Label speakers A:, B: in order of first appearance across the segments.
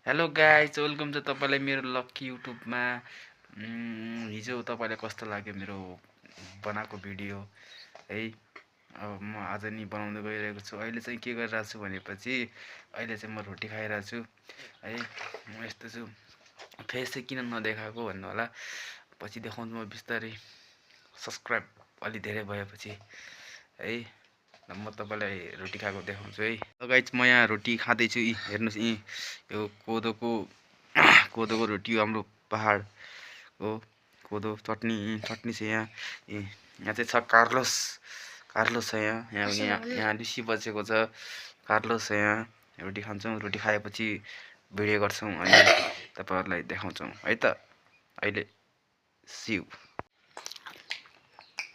A: Hello guys welcome छ तपाईँलाई मेरो लक्की युट्युबमा। हिजो तपाईँलाई कस्तो लाग्यो मेरो बनाएको भिडियो है। अब म आज नि बनाउँदै गइरहेको छु। अहिले चाहिँ के गरिरहेको छु भनेपछि अहिले चाहिँ म रोटी खाइरहेको छु है। म यस्तो छु, फेस चाहिँ किन नदेखाएको भन्नु होला, पछि देखाउँछु म बिस्तारै, सब्सक्राइब अलि धेरै भएपछि है। म तपाईँलाई रोटी खाएको देखाउँछु है। गाइज म यहाँ रोटी खाँदैछु। हेर्नुहोस्, यो कोदोको रोटी हो, हाम्रो पहाडको कोदो चटनी चटनी छ यहाँ। यहाँ चाहिँ छ कार्लोस छ यहाँ लुसी बसेको छ। कार्लोस छ यहाँ। रोटी खान्छौँ, रोटी खाएपछि भिडियो गर्छौँ अनि तपाईँहरूलाई देखाउँछौँ है त। अहिले सिउ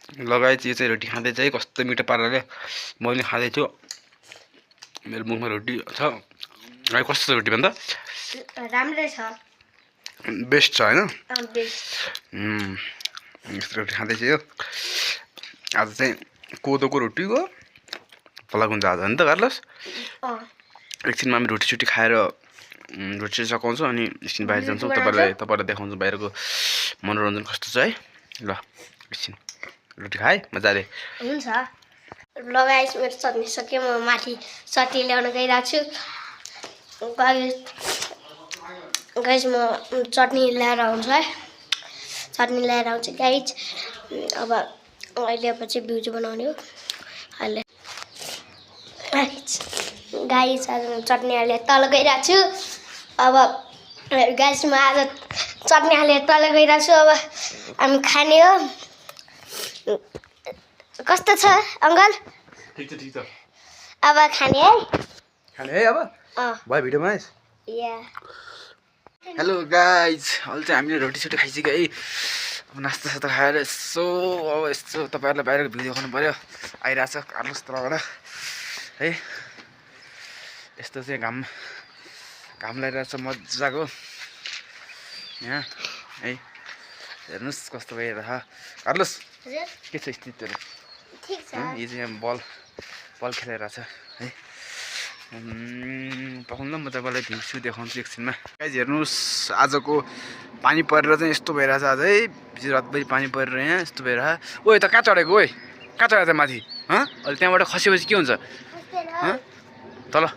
A: लगाएछ। यो चाहिँ रोटी खाँदै चाहिँ कस्तो मिठो पाराले मैले खाँदैछु। मेरो मुखमा रोटी छ। अहिले कस्तो छ रोटी भन्दा?
B: राम्रै छ,
A: बेस्ट छ होइन?
B: बेस्ट।
A: रोटी खाँदैछु। यो आज चाहिँ कोदोको रोटीको फलक हुन्छ आज, होइन त कार्लोस? एकछिनमा हामी रोटी खाएर रोटी सकाउँछौँ अनि एकछिन बाहिर जान्छौँ। तपाईँलाई देखाउँछु बाहिरको मनोरञ्जन कस्तो छ है। ल एकछिन रोटी खाएँ मजाले।
B: हुन्छ। लगाइस मेरो चटनी सक्यो, म माथि चटनी ल्याउन गइरहेको छु। गाइस म चटनी ल्याएर आउँछु है, चटनी ल्याएर आउँछु गाइस। अब अहिले पछि भ्युज बनाउने हो अहिले। गाइस आज म चटनी हालेर तल गइरहेको छु। अब गाइस म आज चटनी हालेर तल गइरहेको छु। अब हामी खाने हो। कस्तो छ अङ्कल?
A: ठिक छ।
B: अब खाने है
A: अब भयो भिडियो बनाइस्? हेलो गाइज, अहिले चाहिँ हामीले रोटी खाइसक्यो है। अब नास्ता खाएर यसो तपाईँहरूलाई बाहिरको भिडियो देखाउनु पऱ्यो। आइरहेछ कार्लोस तलबाट है। यस्तो चाहिँ घाम लगाइरहेछ मजाको यहाँ है। हेर्नुहोस् कस्तो भइरहेछ कार्लोस। के छ स्थितिहरू?
B: ठिक छ।
A: यो चाहिँ यहाँ बल खेलाइरहेछ है। पकाउँदा म तपाईँलाई भ्यू देखाउँछु एकछिनमा। गाइज हेर्नुहोस्, आजको पानी परेर चाहिँ यस्तो भइरहेछ आज है। हिजो रातभरि पानी परेर यहाँ यस्तो भइरहेछ। ओ त कहाँ चढेको? ओइ कहाँ चढेको त माथि? अहिले त्यहाँबाट खसेपछि के हुन्छ? तल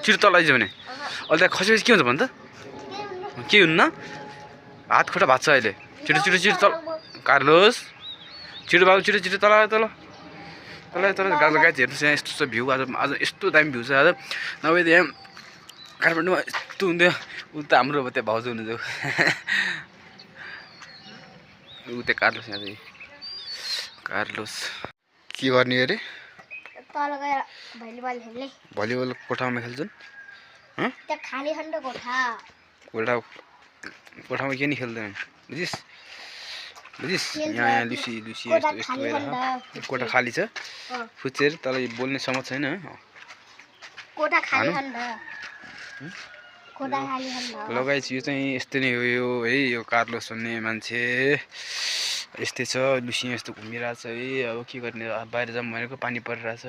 A: छिटो तल आइज भने अहिले त्यहाँ खसेपछि के हुन्छ भन् त? के हुन्न? हात खुट्टा भाँच्छ अहिले। छिटो तल कार्लोस, छिटो बाबु छिटो तल गाइज हेर्नुहोस् यहाँ यस्तो छ भ्यू। आज यस्तो दामी भ्यू छ आज। नभए त यहाँ काठमाडौँमा यस्तो हुन्थ्यो। उ त हाम्रो अब त्यहाँ भाउजू हुनुहुन्थ्यो। ऊ त्यहाँ कार्लोस, यहाँ चाहिँ कार्लोस के गर्ने अरे?
B: तल गएर
A: भलिबल कोठामा खेल्छन्।
B: त्यहाँ खाली खण्ड
A: कोठामा के नि खेल्दैनन्, बुझिस्? यहाँ लुसी यस्तो भएर कोठा खाली छ। फुचेर तर बोल्ने समझ छैन। लगाइछ। यो चाहिँ यस्तो नै हो यो है। यो कार्लोस भन्ने मान्छे यस्तै छ। लुसी यस्तो घुमिरहेछ है। अब के गर्ने, बाहिर जाऊँ भनेको पानी परिरहेछ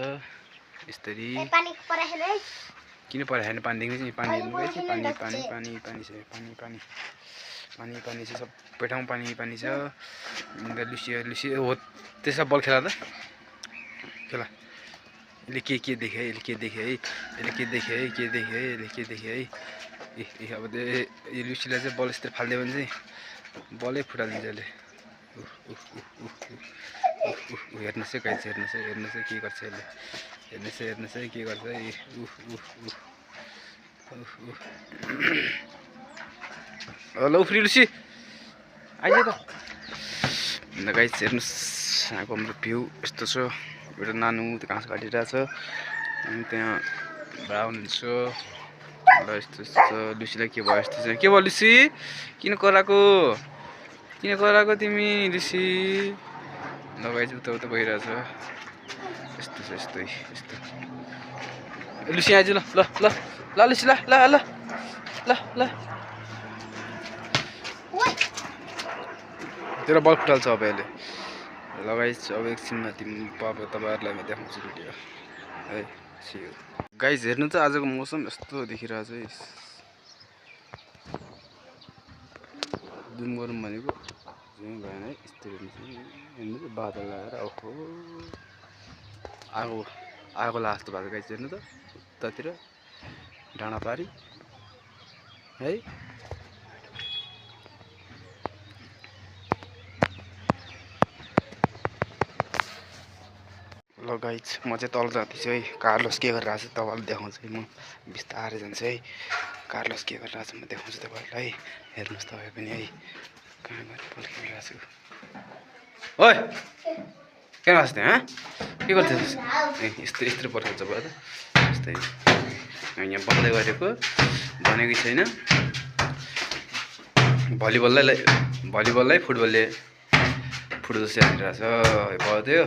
A: यस्तरी। किन परेन? पानी देख्ने पानी हेर्नु गएछ। पानी छ, सबै ठाउँ पानी छ। अन्त लुसी हो त्यसमा बल खेला त खेला। यसले के देख्यो है? अब यो लुसीलाई चाहिँ बल यस्तै फालिदियो भने चाहिँ बलै फुटालिदिन्छ यसले। हेर्नुहोस् है गाइस, हेर्नुहोस् है के गर्छ यसले। हेर्नुहोस् है के गर्छ। ल उफ्री लुसी आइज त। अन्त गाइस हेर्नुहोस् यहाँको हाम्रो भ्यू यस्तो छ। एउटा नानु घाँस काटिरहेछ अनि त्यहाँ भाडा हुनुहुन्छ। ल यस्तो छ। लुसीलाई के भयो यस्तो चाहिँ? के भयो लुसी? किन कराएको तिमी लुसी? लगाइज उता गइरहेछ। यस्तो छ यस्तो। लुसी आइज ल लुसी ल तेरो बल फुटाल्छ अब यसले। लगाइज अब एकछिनमा तपाईँहरूलाई म देखाउँछु भिडियो है। गाइज हेर्नु त आजको मौसम यस्तो देखिरहेको छ है। जुम गरौँ भनेको जुम भएन है। यस्तो हेर्नु त बादल लगाएर ओहो आगो लास्तो भएको गाइज हेर्नु त उतातिर डाँडापारी है। ल गाइज म चाहिँ तल जाँदैछु है। कार्लोस के गरिरहेको छ तपाईँलाई देखाउँछु है। म बिस्तारै जान्छु है। कार्लोस के गरिरहेको छ म देखाउँछु तपाईँहरूलाई है। हेर्नुहोस् तपाईँ पनि है कहाँ गएर पर्खिरहेको छु। ओइ के गर्छ त्यहाँ के गर्दैछस् ए यस्तो यस्तो पर्खाउँछ भयो त यस्तै यहाँ बन्दै गरेको भनेको छैन। भलिबललाई फुटबलले फुट जस्तै हालिरहेछ भयो त्यो।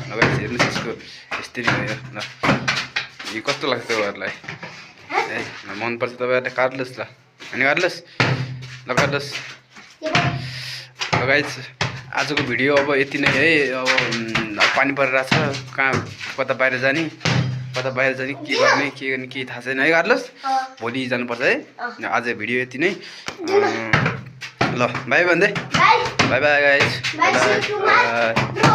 A: लगाएर हेर्नुहोस् यसको यस्तै भयो ल। यो कस्तो लाग्छ तपाईँहरूलाई ए मनपर्छ तपाईँहरूले कार्लोस ल होइन कार्लोस ल कार्लोस गाइज आजको भिडियो अब यति नै है। अब पानी परिरहेछ कहाँ कता बाहिर जाने के गर्ने केही थाहा छैन है कार्लोस। भोलि जानुपर्छ है। आज भिडियो यति नै ल बाई भन्दै बाई बाई गाइज।